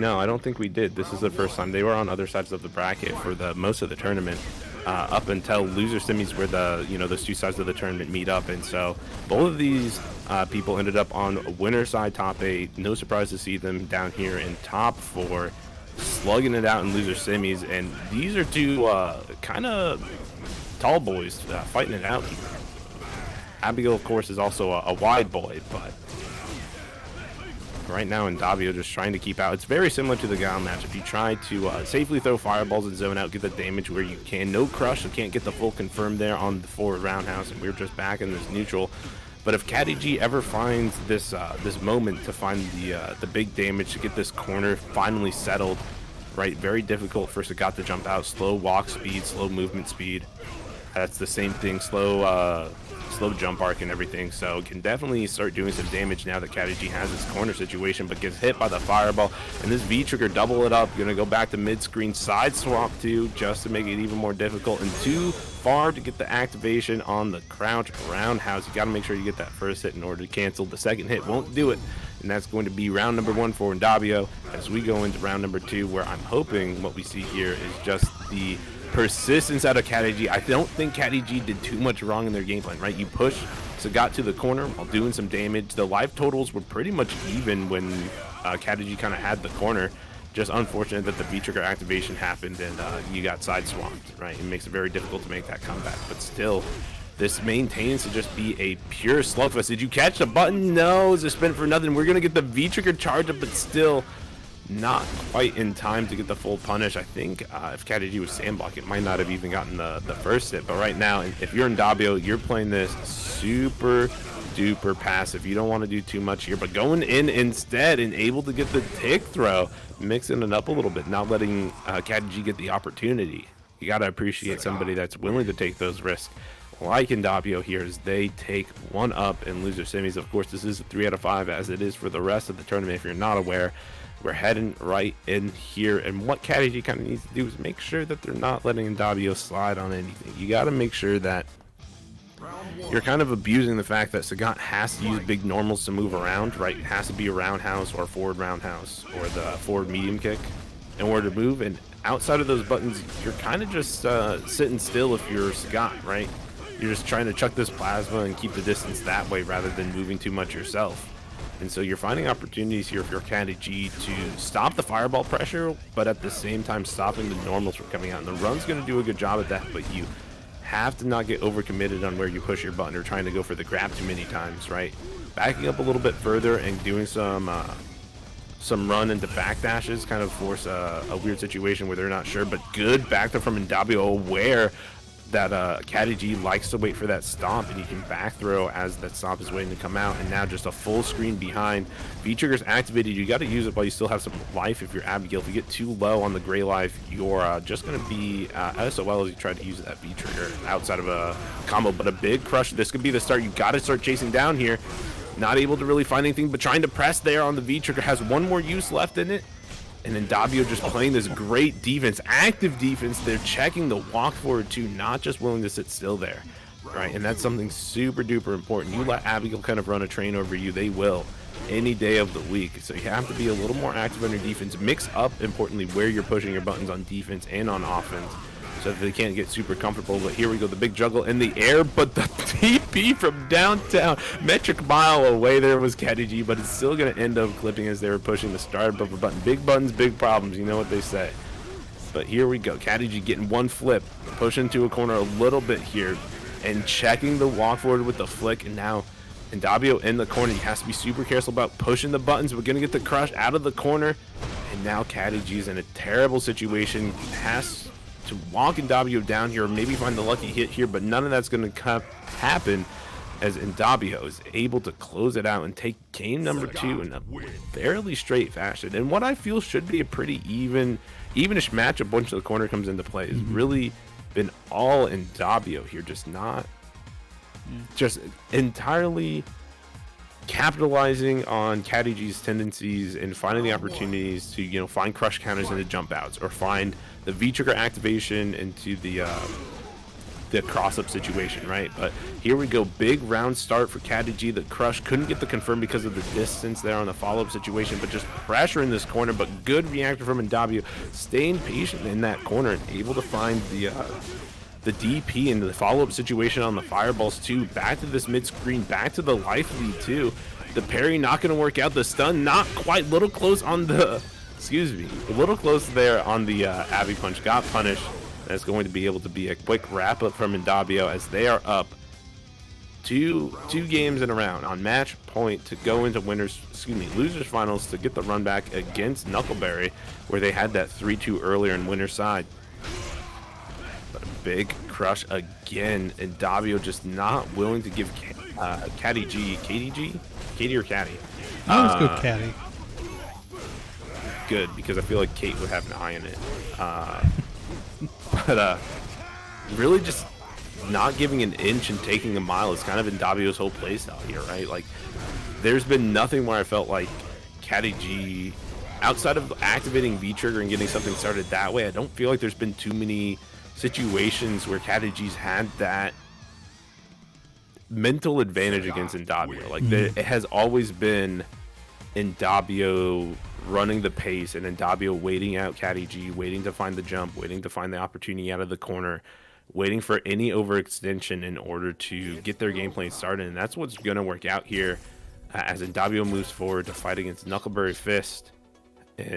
No, I don't think we did. This is the first time. They were on other sides of the bracket for the most of the tournament, up until loser semis, where the those two sides of the tournament meet up. And so both of these people ended up on winner side top 8. No surprise to see them down here in top 4, slugging it out in loser semis. And these are two kind of tall boys fighting it out. Abigail, of course, is also a wide boy, but right now endabio just trying to keep out. It's very similar to the Gal matchup. You try to safely throw fireballs and zone out, get the damage where you can. No crush, so can't get the full confirm there on the forward roundhouse, and we're just back in this neutral. But if CattyG ever finds this this moment to find the big damage to get this corner finally settled, right? Very difficult for Sagat to jump out. Slow walk speed, slow movement speed. That's the same thing. Slow jump arc and everything, so can definitely start doing some damage now that CattyG has his corner situation, but gets hit by the fireball. And this V trigger, double it up, gonna go back to mid-screen, side swap too, just to make it even more difficult, and too far to get the activation on the crouch roundhouse. You gotta make sure you get that first hit in order to cancel. The second hit won't do it, and that's going to be round number 1 for endabio, as we go into round number 2, where I'm hoping what we see here is just the persistence out of CattyG. I don't think CattyG did too much wrong in their game plan, right? You push Sagat to the corner while doing some damage. The life totals were pretty much even when CattyG kind of had the corner. Just unfortunate that the V-trigger activation happened and you got side swamped, right? It makes it very difficult to make that comeback, but still, this maintains to just be a pure slugfest. Did you catch the button? No, it's a spin for nothing. We're gonna get the V-trigger charge up, but still not quite in time to get the full punish. I think if CattyG was sandblock, it might not have even gotten the first hit. But right now, if you're endabio, you're playing this super duper passive. You don't want to do too much here, but going in instead and able to get the tick throw, mixing it up a little bit, not letting CattyG get the opportunity. You got to appreciate somebody that's willing to take those risks. Like endabio here, as they take one up in loser semis. Of course, this is a 3 out of 5, as it is for the rest of the tournament. If you're not aware, we're heading right in here, and what CattyG kind of needs to do is make sure that they're not letting endabio slide on anything. You got to make sure that you're kind of abusing the fact that Sagat has to use big normals to move around, right? It has to be a roundhouse or forward roundhouse or the forward medium kick in order to move, and outside of those buttons, you're kind of just sitting still if you're Sagat, right? You're just trying to chuck this plasma and keep the distance that way rather than moving too much yourself. And so you're finding opportunities here for your CattyG to stop the fireball pressure, but at the same time stopping the normals from coming out. And the run's going to do a good job at that, but you have to not get overcommitted on where you push your button or trying to go for the grab too many times, right? Backing up a little bit further and doing some run into back dashes kind of force a weird situation where they're not sure, but good back there from endabio, aware that CattyG likes to wait for that stomp, and you can back throw as that stomp is waiting to come out. And now just a full screen behind. V-trigger's activated. You got to use it while you still have some life if you're Abigail. If you get too low on the gray life, you're just going to be SOL as you try to use that V-trigger outside of a combo. But a big crush. This could be the start. You got to start chasing down here. Not able to really find anything, but trying to press there on the V-trigger. Has one more use left in it. And endabio just playing this great defense, active defense. They're checking the walk forward too, not just willing to sit still there, right? And that's something super duper important. You let Abigail kind of run a train over you, they will, any day of the week. So you have to be a little more active on your defense. Mix up, importantly, where you're pushing your buttons on defense and on offense, so that they can't get super comfortable. But here we go, the big juggle in the air, but the TP from downtown, metric mile away there was CattyG, but it's still going to end up clipping as they were pushing the start bumper button. Big buttons, big problems, you know what they say. But here we go, CattyG getting one flip, pushing to a corner a little bit here, and checking the walk forward with the flick, and now endabio in the corner. He has to be super careful about pushing the buttons. We're going to get the crush out of the corner, and now CattyG's in a terrible situation. Has to walk endabio down here, or maybe find the lucky hit here, but none of that's going to happen, as endabio is able to close it out and take game number 2 in a fairly straight fashion. And what I feel should be a pretty evenish matchup once the corner comes into play has really been all endabio here, just entirely capitalizing on CattyG's tendencies and finding the opportunities to, find crush counters into jump outs, or find the V-trigger activation into the the cross-up situation, right? But here we go, big round start for CattyG. The crush couldn't get the confirm because of the distance there on the follow-up situation, but just pressure in this corner. But good reactor from endabio, staying patient in that corner and able to find the DP into the follow-up situation on the fireballs too. Back to this mid-screen, back to the life lead too. The parry not going to work out. The stun not quite, little close on the, excuse me, a little close there on the Abby punch. Got punished. That's going to be able to be a quick wrap-up from endabio as they are up two games in a round on match point to go into losers finals to get the run back against Knuckleberry, where they had that 3-2 earlier in winner's side. But a big crush again. endabio just not willing to give CattyG, Katie or Catty? Let's go Catty. Good, because I feel like Kate would have an eye in it. But really just not giving an inch and taking a mile is kind of endabio's whole playstyle here, right? Like, there's been nothing where I felt like CattyG, outside of activating V-Trigger and getting something started that way, I don't feel like there's been too many situations where CattyG's had that mental advantage against endabio. Like, it has always been endabio running the pace and endabio waiting out CattyG, waiting to find the jump, waiting to find the opportunity out of the corner, waiting for any overextension in order to get their gameplay started. And that's what's going to work out here as endabio moves forward to fight against Knuckleberry Fist. And